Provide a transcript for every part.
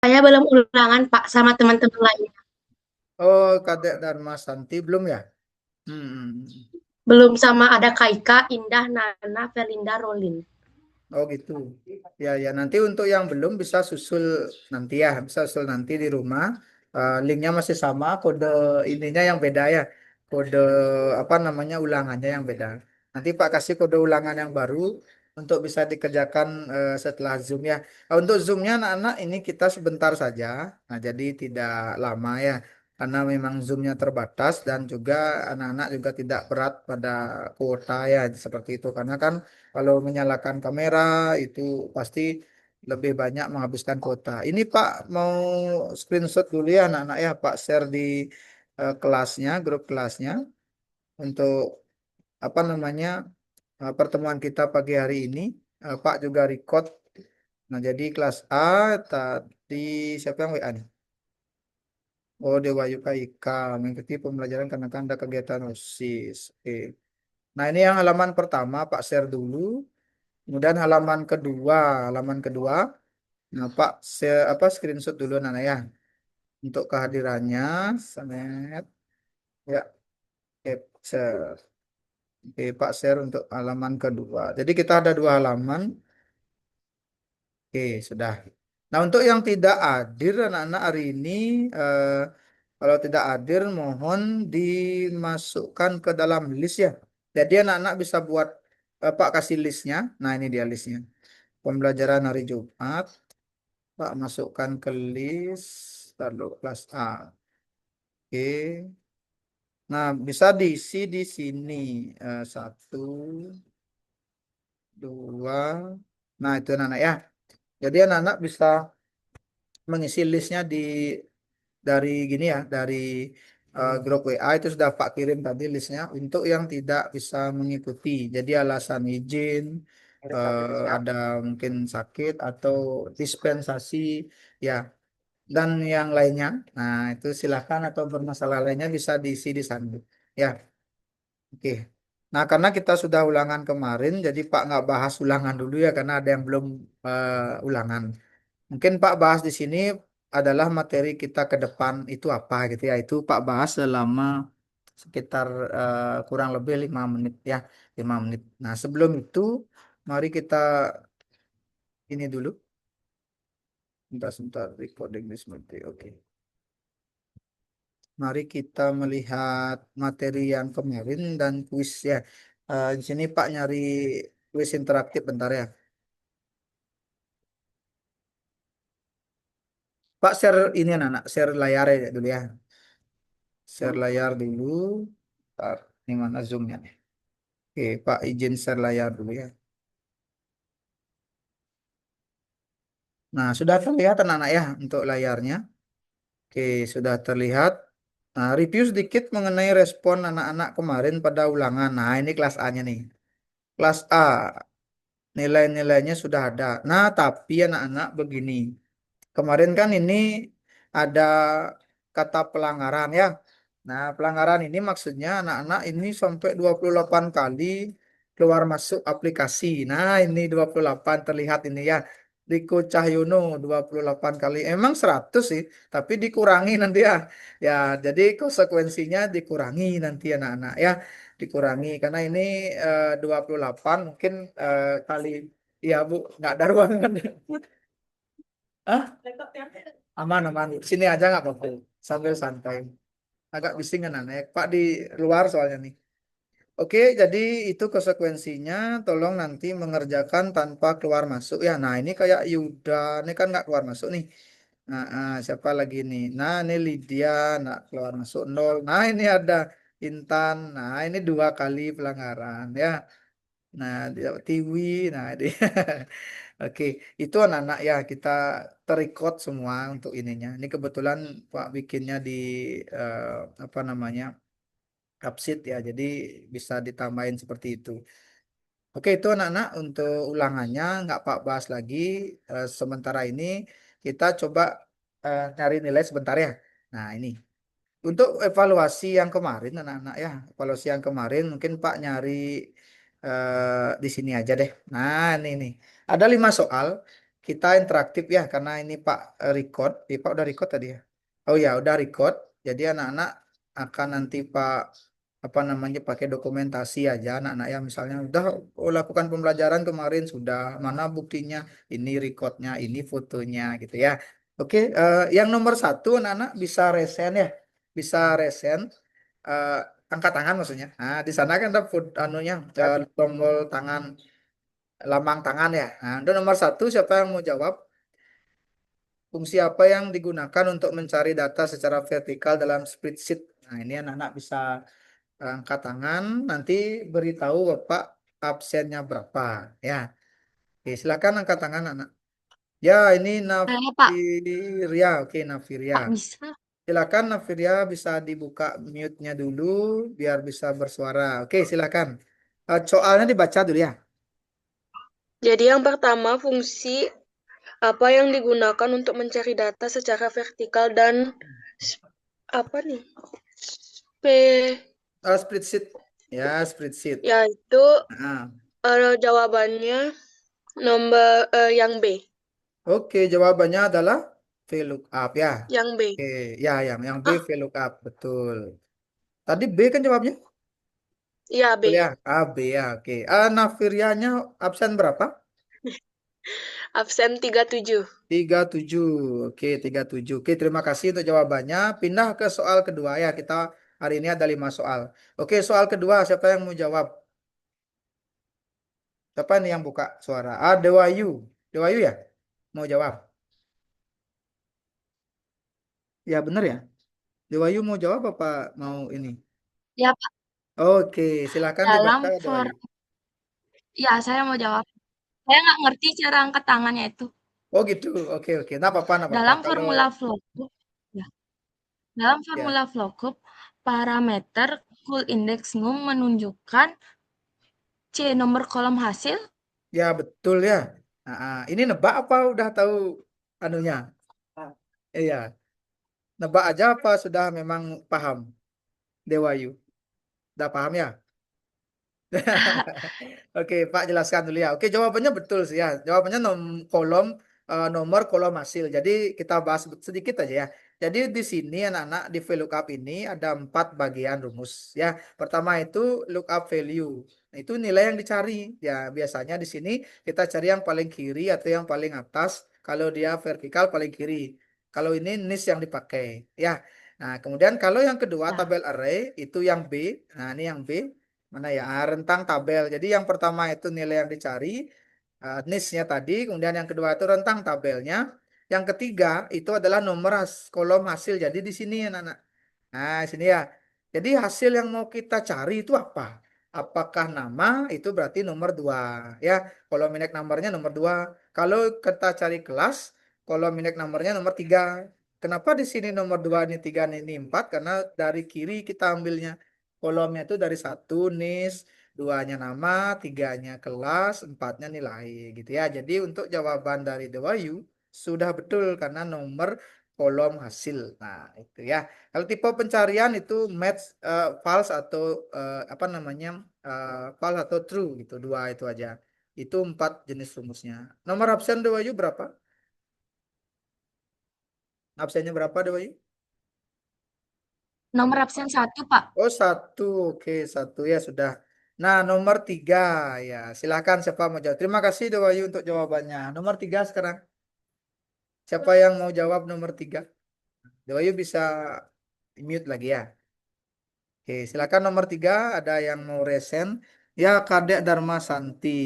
Saya belum ulangan, Pak, sama teman-teman lain. Oh, Kadek Dharma Santi belum ya? Hmm. Belum sama ada Kaika, Indah, Nana, Felinda, Rolin. Oh gitu. Ya ya nanti untuk yang belum bisa susul nanti ya, bisa susul nanti di rumah. Linknya masih sama, kode ininya yang beda ya. Kode apa namanya ulangannya yang beda. Nanti Pak kasih kode ulangan yang baru untuk bisa dikerjakan setelah Zoom ya. Untuk Zoomnya anak-anak ini kita sebentar saja. Nah jadi tidak lama ya. Karena memang Zoomnya terbatas dan juga anak-anak juga tidak berat pada kuota ya seperti itu. Karena kan kalau menyalakan kamera itu pasti lebih banyak menghabiskan kuota. Ini Pak mau screenshot dulu ya anak-anak ya Pak share di kelasnya, grup kelasnya untuk apa namanya pertemuan kita pagi hari ini. Pak juga record. Nah jadi kelas A tadi siapa yang WA nih? Oh Dewa Yuka Ika mengikuti pembelajaran karena kan ada kegiatan OSIS. Oke. Nah ini yang halaman pertama Pak share dulu. Kemudian halaman kedua, nah Pak, apa screenshot dulu Nana ya untuk kehadirannya, Sanet, ya, capture. Oke, Pak share untuk halaman kedua. Jadi kita ada dua halaman. Oke, sudah. Nah untuk yang tidak hadir anak-anak hari ini, eh, kalau tidak hadir mohon dimasukkan ke dalam list ya. Jadi anak-anak bisa buat Pak kasih listnya. Nah ini dia listnya. Pembelajaran hari Jumat. Pak masukkan ke list lalu kelas A. Oke. Nah, bisa diisi di sini. Satu, dua. Nah, itu anak-anak ya. Jadi anak-anak bisa mengisi listnya dari gini ya, dari grup WA itu sudah Pak kirim tadi listnya untuk yang tidak bisa mengikuti. Jadi alasan izin, ada mungkin sakit atau dispensasi, ya. Dan yang lainnya. Nah, itu silakan atau bermasalah lainnya bisa diisi di sana. Ya, oke. Nah, karena kita sudah ulangan kemarin, jadi Pak nggak bahas ulangan dulu ya, karena ada yang belum ulangan. Mungkin Pak bahas di sini adalah materi kita ke depan itu apa gitu ya. Itu Pak bahas selama sekitar kurang lebih 5 menit ya, 5 menit. Nah, sebelum itu, mari kita ini dulu. Sebentar, recording this materi. Oke. Mari kita melihat materi yang kemarin dan kuis ya. Di sini Pak nyari kuis interaktif bentar ya. Pak share ini anak-anak, share layar ya dulu ya. Share layar dulu. Bentar, ini mana zoomnya nih? Oke, Pak izin share layar dulu ya. Nah, sudah terlihat anak-anak ya untuk layarnya. Oke, sudah terlihat. Nah, review sedikit mengenai respon anak-anak kemarin pada ulangan. Nah, ini kelas A-nya nih. Kelas A, nilai-nilainya sudah ada. Nah, tapi anak-anak begini. Kemarin kan ini ada kata pelanggaran ya. Nah, pelanggaran ini maksudnya anak-anak ini sampai 28 kali keluar masuk aplikasi. Nah, ini 28 terlihat ini ya. Riko Cahyono 28 kali. Emang 100 sih, tapi dikurangi nanti ya. Ya, jadi konsekuensinya dikurangi nanti anak-anak ya. Dikurangi karena ini 28 mungkin kali ya Bu, nggak ada ruangan. Hah? Aman, aman. Sini aja nggak apa-apa. Sambil santai. Agak bising kan anak. Pak di luar soalnya nih. Oke, jadi itu konsekuensinya. Tolong nanti mengerjakan tanpa keluar masuk. Ya, nah ini kayak Yuda. Ini kan nggak keluar masuk nih. Nah, siapa lagi nih? Nah, ini Lydia. Nggak keluar masuk nol. Nah, ini ada Intan. Nah, ini 2 kali pelanggaran. Ya. Nah, Tiwi. Nah, dia. Oke, itu anak-anak ya kita terikot semua untuk ininya. Ini kebetulan Pak bikinnya di eh, apa namanya Capsit ya, jadi bisa ditambahin seperti itu. Oke, itu anak-anak untuk ulangannya nggak Pak bahas lagi. Sementara ini kita coba cari nilai sebentar ya. Nah ini untuk evaluasi yang kemarin anak-anak ya, evaluasi yang kemarin mungkin Pak nyari di sini aja deh. Nah ini nih ada 5 soal. kita interaktif ya karena ini Pak record. Pak udah record tadi ya. Oh ya, udah record. Jadi anak-anak akan nanti Pak apa namanya pakai dokumentasi aja anak-anak yang misalnya udah lakukan pembelajaran kemarin sudah mana buktinya ini recordnya ini fotonya gitu ya. Oke, yang nomor satu anak-anak bisa resen ya, bisa resen eh, angkat tangan maksudnya. Nah, di sana kan ada anunya tombol tangan, lambang tangan ya. Nah, itu nomor satu siapa yang mau jawab? Fungsi apa yang digunakan untuk mencari data secara vertikal dalam spreadsheet? Nah, ini anak-anak bisa angkat tangan, nanti beritahu Bapak absennya berapa. Ya, oke, silakan angkat tangan anak. Ya, ini Saya Pak, Nafiria. Oke, Nafiria. Pak bisa. Silakan Nafiria bisa dibuka mute-nya dulu biar bisa bersuara. Oke, silakan. Soalnya dibaca dulu ya. Jadi yang pertama, fungsi apa yang digunakan untuk mencari data secara vertikal dan apa nih? P Spreadsheet. Ya, spreadsheet. yaitu Nah, jawabannya nomor yang B. oke, jawabannya adalah VLOOKUP ya. Yang B. Oke, ya yang B Ah, VLOOKUP betul. Tadi B kan jawabnya? Iya, Betul ya? B. A, B ya, oke. Nafirianya absen berapa? Absen 37. 37. Oke, 37. Oke, terima kasih untuk jawabannya. Pindah ke soal kedua ya. Kita hari ini ada 5 soal. Oke, soal kedua siapa yang mau jawab? Siapa nih yang buka suara? Dewayu. Dewayu ya? Mau jawab? Ya, bener ya? Dewayu mau jawab apa mau ini? Ya Pak, Oke, silakan dibaca dalam Dewayu. ya saya mau jawab. Saya nggak ngerti cara angkat tangannya itu. Oh gitu. Oke, oke. Nah, apa-apa, nah, apa-apa. Dalam Kalau formula VLOOKUP, ya, dalam ya, formula VLOOKUP, parameter cool index num menunjukkan C nomor kolom hasil. ya betul ya. Ini nebak apa udah tahu anunya? Iya, nebak aja apa sudah memang paham Dewayu? Udah paham ya? Oke, Pak jelaskan dulu ya. Oke, jawabannya betul sih ya. Jawabannya kolom nomor kolom hasil. Jadi kita bahas sedikit aja ya. Jadi di sini anak-anak di VLOOKUP ini ada 4 bagian rumus ya. Pertama itu lookup value. Nah, itu nilai yang dicari. Ya, biasanya di sini kita cari yang paling kiri atau yang paling atas. Kalau dia vertikal paling kiri. Kalau ini nis yang dipakai ya. Nah, kemudian kalau yang kedua Ya, tabel array itu yang B. Nah, ini yang B. Mana ya? Rentang tabel. Jadi yang pertama itu nilai yang dicari, niche-nya tadi. Kemudian yang kedua itu rentang tabelnya. Yang ketiga itu adalah nomor kolom hasil. Jadi di sini anak-anak. Nah, sini ya. Jadi hasil yang mau kita cari itu apa? Apakah nama itu berarti nomor 2 ya. Kolom indeks nomornya nomor 2. Kalau kita cari kelas, kolom indeks nomornya nomor 3. Kenapa di sini nomor 2 ini 3 ini 4? Karena dari kiri kita ambilnya. Kolomnya itu dari satu nis, duanya nama, tiganya kelas, empatnya nilai gitu ya. Jadi untuk jawaban dari The Wahyu sudah betul karena nomor kolom hasil. Nah, itu ya. Kalau tipe pencarian itu match false atau apa namanya false atau true gitu, dua itu aja. Itu 4 jenis rumusnya. Nomor absen Dewayu berapa? Absennya berapa Dewayu? nomor absen 1 Pak. Oh satu, oke satu ya sudah. Nah nomor 3 ya silakan siapa mau jawab. Terima kasih Dewayu untuk jawabannya. Nomor 3 sekarang. Siapa yang mau jawab nomor 3? Dewayu bisa mute lagi ya. Oke, silakan nomor 3 ada yang mau resen. Ya, Kadek Dharma Santi.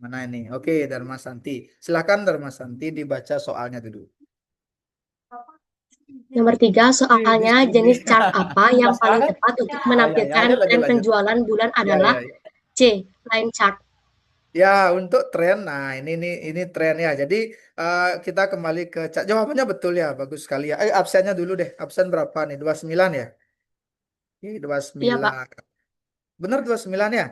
Mana ini? Oke, Dharma Santi. Silakan Dharma Santi dibaca soalnya dulu. Nomor 3, Di soalnya sini. jenis chart apa yang paling Jelaskan. tepat untuk Oh ya, ya, menampilkan lanjut, lanjut, tren lanjut. penjualan bulan Ya, adalah ya, ya. C. Line chart. Ya, untuk tren, nah ini tren ya. Jadi kita kembali ke jawabannya betul ya, bagus sekali ya. Absennya dulu deh. Absen berapa nih? 29 ya? Oke, Iya, Pak. 29. Benar 29 ya?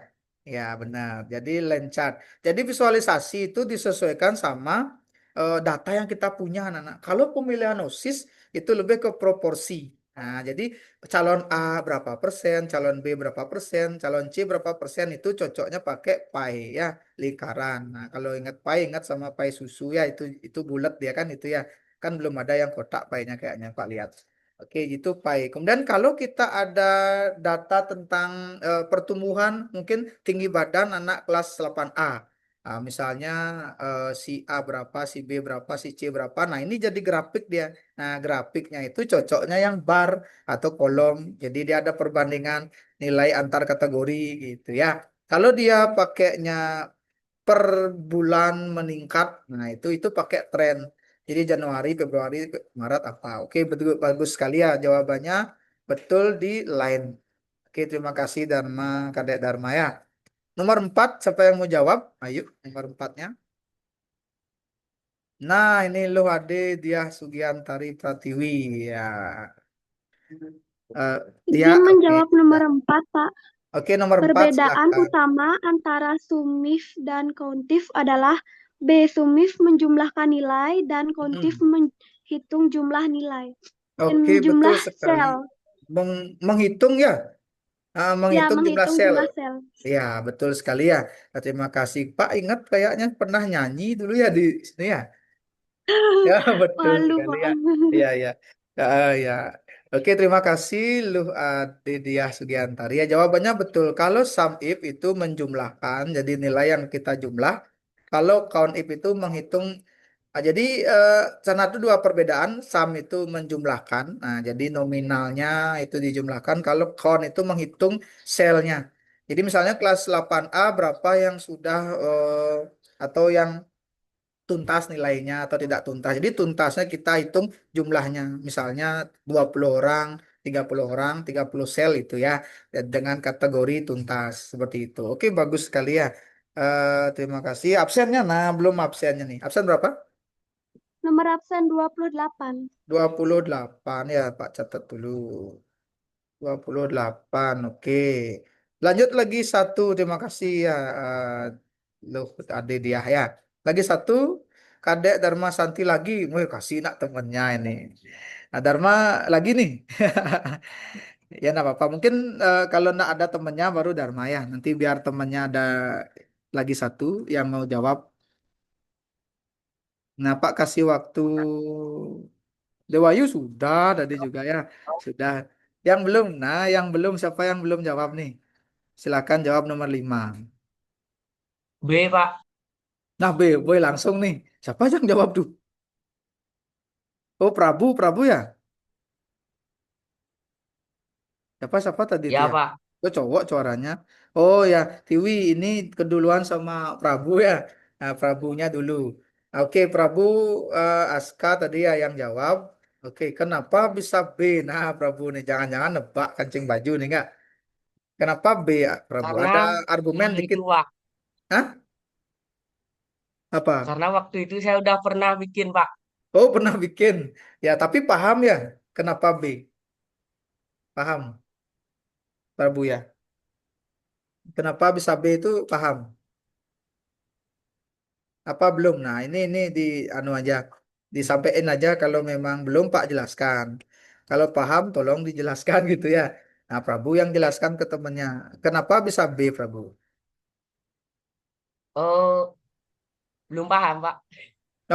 Ya, benar. Jadi line chart. Jadi visualisasi itu disesuaikan sama data yang kita punya, anak-anak. Kalau pemilihan OSIS itu lebih ke proporsi. Nah, jadi calon A berapa persen, calon B berapa persen, calon C berapa persen itu cocoknya pakai pai ya, lingkaran. Nah, kalau ingat pai ingat sama pai susu ya, itu bulat dia kan itu ya. Kan belum ada yang kotak painya kayaknya Pak lihat. Oke, gitu pai. Kemudian kalau kita ada data tentang pertumbuhan mungkin tinggi badan anak kelas 8A. Nah, misalnya si A berapa, si B berapa, si C berapa. Nah, ini jadi grafik dia. Nah, grafiknya itu cocoknya yang bar atau kolom. Jadi dia ada perbandingan nilai antar kategori gitu ya. Kalau dia pakainya per bulan meningkat, nah itu pakai tren. Jadi Januari, Februari, Maret apa? Oke, betul bagus sekali ya jawabannya betul di line. Oke, terima kasih Dharma, Kadek Dharma ya. Nomor 4, siapa yang mau jawab? Ayo, nomor empatnya. Nah, ini loh Ade Diah Sugiantari Pratiwi ya. Eh, ya, Izin oke. menjawab nomor 4, Pak. Oke, nomor 4 Perbedaan silakan. utama antara sumif dan countif adalah B. Sumif menjumlahkan nilai dan countif menghitung jumlah nilai Oke, dan betul jumlah sekali. sel. Menghitung ya, Ya, menghitung jumlah menghitung sel. jumlah sel. Ya, betul sekali ya. Terima kasih Pak. Ingat kayaknya pernah nyanyi dulu ya di sini ya. Ya, betul Malu, sekali Pak. ya. Iya, ya. Ya. Oke, terima kasih Luh Diah Sugiantari. Ya, jawabannya betul. Kalau sum if itu menjumlahkan, jadi nilai yang kita jumlah. Kalau count if itu menghitung. Jadi sana itu dua perbedaan. Sum itu menjumlahkan. Nah, jadi nominalnya itu dijumlahkan. Kalau count itu menghitung selnya. Jadi misalnya kelas 8A berapa yang sudah atau yang tuntas nilainya atau tidak tuntas. Jadi tuntasnya kita hitung jumlahnya. Misalnya 20 orang, 30 orang, 30 sel itu ya. Dan dengan kategori tuntas seperti itu. Oke, bagus sekali ya. Terima kasih. Absennya, nah belum absennya nih. Absen berapa? Nomor absen 28. 28 ya, Pak catat dulu. 28, oke. Lanjut lagi satu, terima kasih ya. Loh, Ade dia ya. Lagi satu, Kadek Dharma Santi lagi. Wih, kasih nak temennya ini. Nah, Dharma lagi nih. Ya, enggak apa-apa. Mungkin kalau enggak ada temennya baru Dharma ya. Nanti biar temennya ada lagi satu yang mau jawab. Nah, Pak kasih waktu Dewayu sudah tadi juga ya. Sudah. Yang belum, nah yang belum siapa yang belum jawab nih? Silakan jawab nomor 5. B, Pak. Nah, B, boy langsung nih. Siapa yang jawab tuh? Oh, Prabu ya? Siapa tadi itu Ya, ya? Pak. Oh, cowok suaranya. Oh ya, Tiwi ini keduluan sama Prabu ya. Nah, Prabunya dulu. Oke, Prabu Aska tadi ya yang jawab. Oke, kenapa bisa B? Nah, Prabu nih jangan-jangan nebak kancing baju nih enggak? Kenapa B ya, Prabu? Karena Ada argumen dikit. itu, Pak. Hah? Apa? Karena waktu itu saya udah pernah bikin, Pak. Oh, pernah bikin. Ya, tapi paham ya kenapa B? Paham, Prabu ya. Kenapa bisa B itu paham? Apa belum? Nah, ini di anu aja. Disampaikan aja kalau memang belum Pak jelaskan. Kalau paham tolong dijelaskan gitu ya. Nah, Prabu yang jelaskan ke temannya. Kenapa bisa B, Prabu? Oh, belum paham, Pak.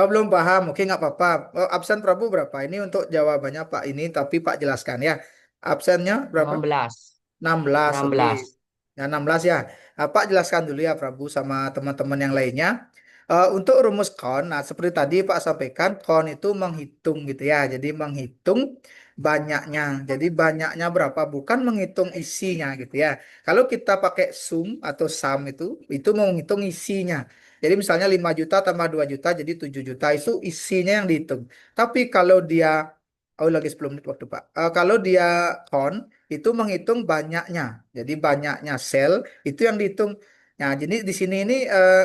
Oh, belum paham. Oke, nggak apa-apa. Oh, absen Prabu berapa? Ini untuk jawabannya Pak ini, tapi Pak jelaskan ya. Absennya berapa? 16. 16, oke. 16. Ya, 16 ya. Pak jelaskan dulu ya Prabu sama teman-teman yang lainnya. Untuk rumus count, nah seperti tadi Pak sampaikan, count itu menghitung gitu ya. Jadi menghitung banyaknya. Jadi banyaknya berapa, bukan menghitung isinya gitu ya. Kalau kita pakai sum atau sum itu mau menghitung isinya. Jadi misalnya 5 juta tambah 2 juta jadi 7 juta itu isinya yang dihitung. Tapi kalau dia, oh lagi 10 menit waktu Pak. Kalau dia count, itu menghitung banyaknya. Jadi banyaknya sel itu yang dihitung. Nah, jadi di sini ini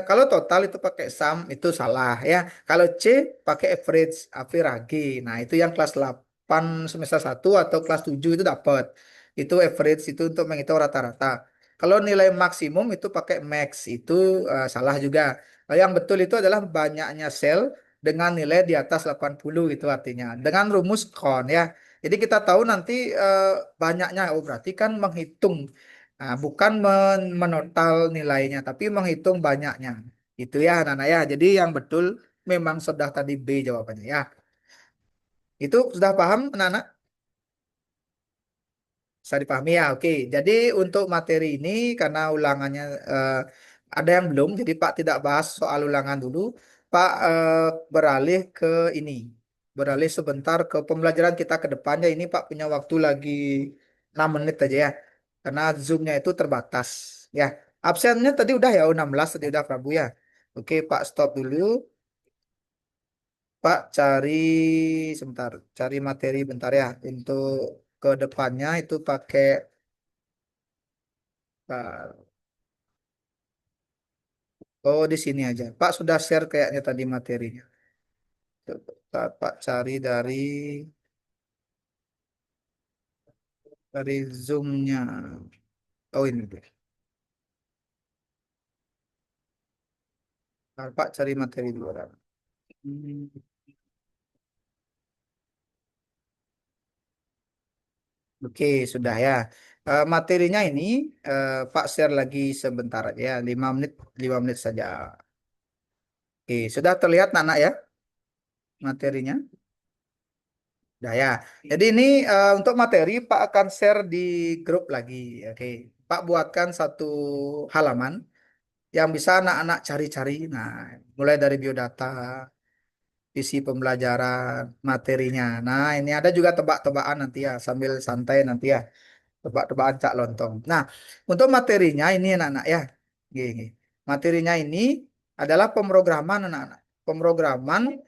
kalau total itu pakai sum itu salah ya. Kalau C pakai average. Nah, itu yang kelas 8 semester 1 atau kelas 7 itu dapat. Itu average itu untuk menghitung rata-rata. Kalau nilai maksimum itu pakai max itu salah juga. Yang betul itu adalah banyaknya sel dengan nilai di atas 80 itu artinya. Dengan rumus count ya. Jadi kita tahu nanti banyaknya. Oh berarti kan menghitung, nah, bukan menotal nilainya, tapi menghitung banyaknya. Itu ya, Nana ya. Jadi yang betul memang sudah tadi B jawabannya ya. Itu sudah paham, Nana? Bisa dipahami ya, oke. Jadi untuk materi ini karena ulangannya ada yang belum, jadi Pak tidak bahas soal ulangan dulu. Pak beralih ke ini, beralih sebentar ke pembelajaran kita ke depannya. Ini Pak punya waktu lagi 6 menit aja ya, karena Zoom-nya itu terbatas. Ya, absennya tadi udah ya, 16 tadi udah Prabu ya. Oke, Pak stop dulu. Pak cari sebentar, cari materi bentar ya. Untuk ke depannya itu pakai oh, di sini aja. Pak sudah share kayaknya tadi materinya. Coba Pak cari dari Zoom-nya. Oh, ini deh. Nah, Pak cari materi dulu. Hmm, Oke, sudah ya. Materinya ini Pak share lagi sebentar aja ya. 5 menit saja. Oke, sudah terlihat Nana ya materinya? Udah ya. Jadi ini untuk materi Pak akan share di grup lagi. Oke. Pak buatkan satu halaman yang bisa anak-anak cari-cari. Nah, mulai dari biodata, isi pembelajaran, materinya. Nah, ini ada juga tebak-tebakan nanti ya, sambil santai nanti ya, tebak-tebakan Cak Lontong. Nah, untuk materinya ini anak-anak ya. Gini. Materinya ini adalah pemrograman anak-anak. Pemrograman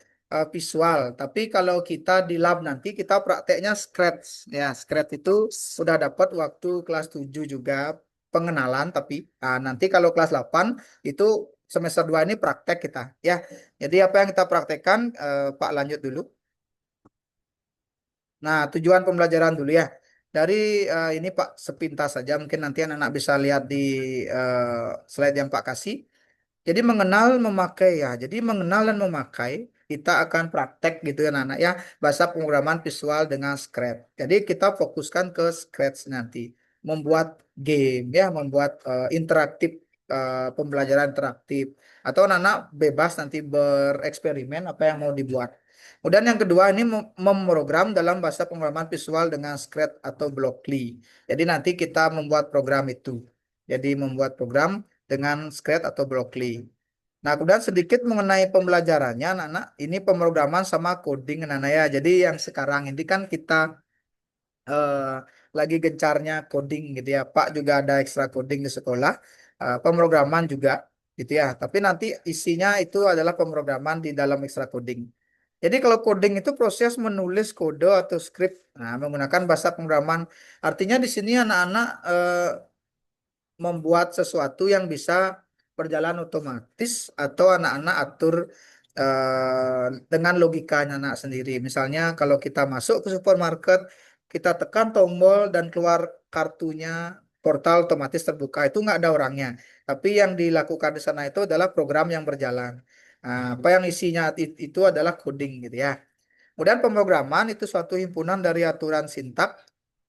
visual. Tapi kalau kita di lab nanti kita prakteknya Scratch. Ya, Scratch itu sudah dapat waktu kelas 7 juga pengenalan. Tapi nanti kalau kelas 8 itu semester 2 ini praktek kita. Ya, jadi apa yang kita praktekkan, Pak lanjut dulu. Nah, tujuan pembelajaran dulu ya. Dari ini Pak sepintas saja, mungkin nanti anak-anak bisa lihat di slide yang Pak kasih. Jadi mengenal memakai ya. Jadi mengenal dan memakai kita akan praktek gitu ya anak-anak ya, bahasa pemrograman visual dengan Scratch. Jadi kita fokuskan ke Scratch nanti. Membuat game ya, membuat interaktif, pembelajaran interaktif, atau anak-anak bebas nanti bereksperimen apa yang mau dibuat. Kemudian yang kedua ini memprogram dalam bahasa pemrograman visual dengan Scratch atau Blockly. Jadi nanti kita membuat program itu. Jadi membuat program dengan Scratch atau Blockly. Nah, kemudian sedikit mengenai pembelajarannya, anak-anak. Ini pemrograman sama coding, anak-anak ya. Jadi yang sekarang ini kan kita eh, lagi gencarnya coding gitu ya. Pak juga ada ekstra coding di sekolah, pemrograman juga gitu ya. Tapi nanti isinya itu adalah pemrograman di dalam ekstra coding. Jadi kalau coding itu proses menulis kode atau script, nah, menggunakan bahasa pemrograman. Artinya di sini anak-anak membuat sesuatu yang bisa berjalan otomatis atau anak-anak atur dengan logikanya anak sendiri. Misalnya kalau kita masuk ke supermarket, kita tekan tombol dan keluar kartunya, portal otomatis terbuka. Itu nggak ada orangnya. Tapi yang dilakukan di sana itu adalah program yang berjalan. Nah, apa yang isinya itu adalah coding gitu ya. Kemudian pemrograman itu suatu himpunan dari aturan sintak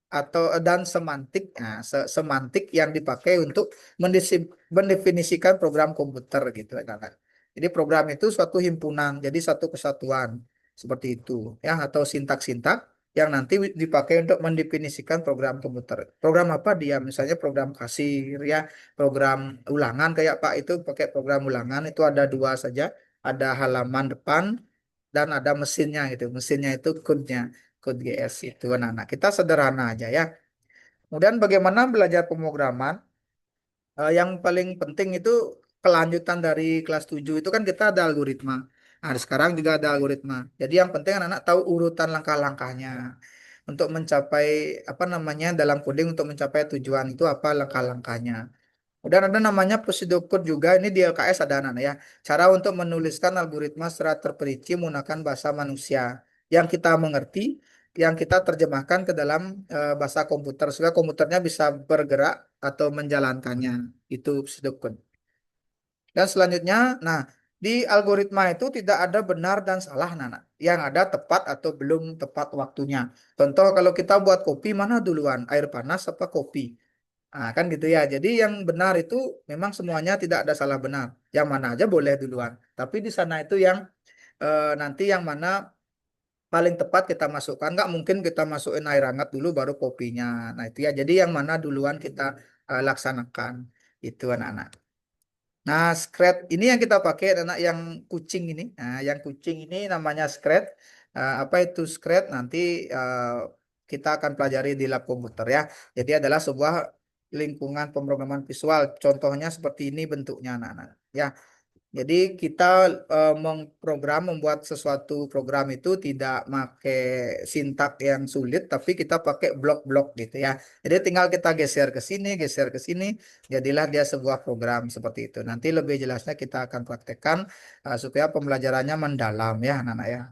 atau dan semantik. Nah, semantik yang dipakai untuk mendefinisikan program komputer gitu kan. Jadi program itu suatu himpunan, jadi satu kesatuan seperti itu ya, atau sintak-sintak yang nanti dipakai untuk mendefinisikan program komputer. Program apa dia? Misalnya program kasir ya, program ulangan kayak Pak itu pakai program ulangan itu ada dua saja, ada halaman depan dan ada mesinnya gitu. Mesinnya itu code-nya, code GS itu anak-anak. Kita sederhana aja ya. Kemudian bagaimana belajar pemrograman? Yang paling penting itu kelanjutan dari kelas 7 itu kan kita ada algoritma. Nah, sekarang juga ada algoritma. Jadi yang penting anak-anak tahu urutan langkah-langkahnya untuk mencapai apa namanya dalam coding untuk mencapai tujuan itu apa langkah-langkahnya. Dan ada namanya prosedur code juga, ini di LKS ada anak ya. Cara untuk menuliskan algoritma secara terperinci menggunakan bahasa manusia yang kita mengerti, yang kita terjemahkan ke dalam bahasa komputer supaya komputernya bisa bergerak atau menjalankannya. Itu prosedur code. Dan selanjutnya, nah di algoritma itu tidak ada benar dan salah, Nana. yang ada tepat atau belum tepat waktunya. Contoh kalau kita buat kopi mana duluan, air panas apa kopi? Nah, kan gitu ya. Jadi yang benar itu memang semuanya tidak ada salah benar. Yang mana aja boleh duluan. Tapi di sana itu yang nanti yang mana paling tepat kita masukkan. Nggak mungkin kita masukin air hangat dulu baru kopinya. Nah itu ya. Jadi yang mana duluan kita laksanakan. Itu anak-anak. Nah, scratch ini yang kita pakai anak yang kucing ini. Nah, yang kucing ini namanya scratch. Apa itu scratch? Nanti kita akan pelajari di lab komputer ya. Jadi adalah sebuah lingkungan pemrograman visual. Contohnya seperti ini bentuknya anak-anak. Ya, jadi kita membuat sesuatu program itu tidak pakai sintak yang sulit, tapi kita pakai blok-blok gitu ya. Jadi tinggal kita geser ke sini, jadilah dia sebuah program seperti itu. Nanti lebih jelasnya kita akan praktekkan supaya pembelajarannya mendalam ya, anak-anak ya.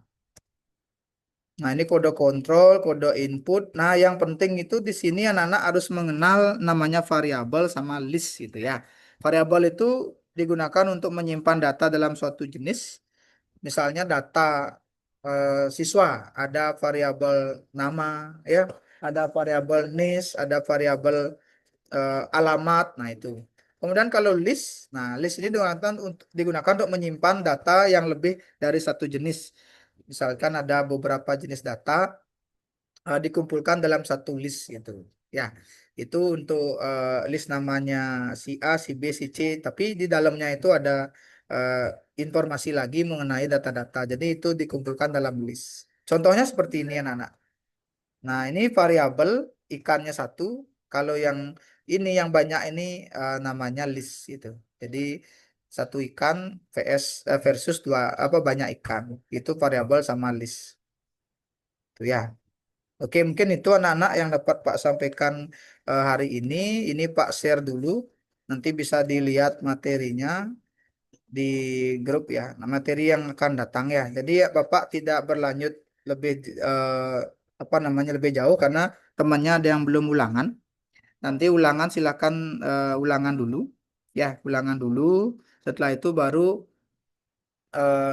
Nah, ini kode kontrol, kode input. Nah, yang penting itu di sini anak-anak harus mengenal namanya variabel sama list gitu ya. Variabel itu digunakan untuk menyimpan data dalam suatu jenis. Misalnya data siswa, ada variabel nama ya, ada variabel NIS, ada variabel alamat. Nah, itu. Kemudian kalau list, nah list ini digunakan untuk menyimpan data yang lebih dari satu jenis. Misalkan ada beberapa jenis data dikumpulkan dalam satu list gitu. Ya, itu untuk list namanya si A, si B, si C, tapi di dalamnya itu ada eh, informasi lagi mengenai data-data. Jadi itu dikumpulkan dalam list. Contohnya seperti ini anak-anak. Nah, ini variabel ikannya satu. Kalau yang ini yang banyak ini namanya list itu. Jadi satu ikan versus dua apa banyak ikan. Itu variabel sama list. Itu ya. Oke, mungkin itu anak-anak yang dapat Pak sampaikan hari ini. Ini Pak share dulu. Nanti bisa dilihat materinya di grup ya. Nah, materi yang akan datang ya. Jadi ya Bapak tidak berlanjut lebih apa namanya lebih jauh karena temannya ada yang belum ulangan. Nanti ulangan silakan ulangan dulu. Ya, ulangan dulu. Setelah itu baru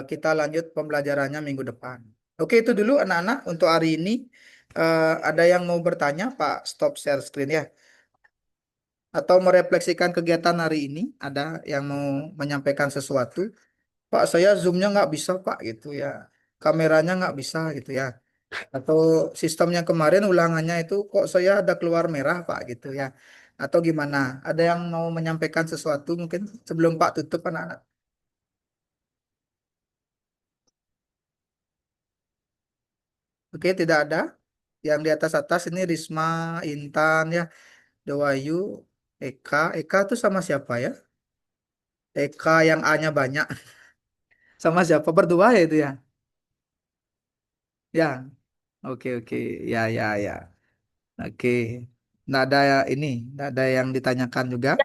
kita lanjut pembelajarannya minggu depan. Oke, itu dulu anak-anak untuk hari ini. Ada yang mau bertanya, Pak? Stop share screen ya. Atau merefleksikan kegiatan hari ini? Ada yang mau menyampaikan sesuatu? Pak, saya zoomnya nggak bisa, Pak, gitu ya. Kameranya nggak bisa, gitu ya. Atau sistemnya kemarin ulangannya itu kok saya ada keluar merah, Pak, gitu ya. Atau gimana? Ada yang mau menyampaikan sesuatu mungkin sebelum Pak tutup anak-anak? Oke, tidak ada. Yang di atas-atas ini Risma, Intan ya, Dewayu, Eka. Eka itu sama siapa ya? Eka yang A-nya banyak. Sama siapa? Berdua ya itu ya? Ya, oke oke. Ya ya ya. Oke. Nggak ada ini, nggak ada yang ditanyakan juga.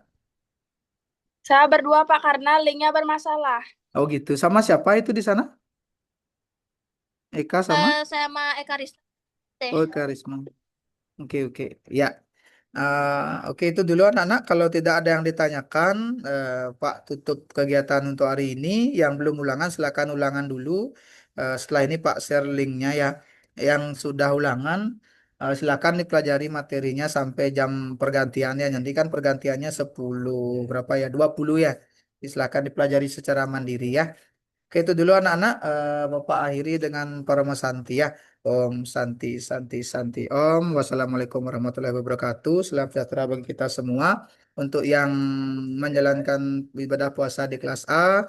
Saya berdua, Pak, karena linknya bermasalah. Oh gitu. Sama siapa itu di sana? Eka sama? Saya sama Eka Rista. Oh, Karisma. Oke oke. Ya. Oke, itu dulu anak-anak. Kalau tidak ada yang ditanyakan, Pak tutup kegiatan untuk hari ini. Yang belum ulangan, silakan ulangan dulu. Setelah ini Pak share linknya ya. Yang sudah ulangan, silakan dipelajari materinya sampai jam pergantiannya. Nanti kan pergantiannya 10 berapa ya? 20 ya. Jadi silakan dipelajari secara mandiri ya. Oke, itu dulu anak-anak. Bapak akhiri dengan Parama Santi ya. Om Santi, Santi, Santi. Om. Wassalamualaikum warahmatullahi wabarakatuh. Salam sejahtera bagi kita semua. Untuk yang menjalankan ibadah puasa di kelas A,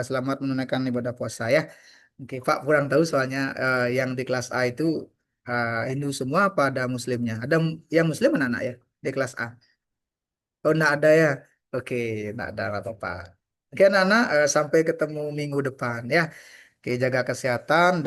selamat menunaikan ibadah puasa ya. Oke, Pak, kurang tahu soalnya yang di kelas A itu Hindu semua apa ada Muslimnya? Ada yang Muslim anak-anak ya di kelas A? Oh, enggak ada ya? Oke, enggak ada nggak apa-apa. Oke, anak-anak, sampai ketemu minggu depan ya. Oke, jaga kesehatan.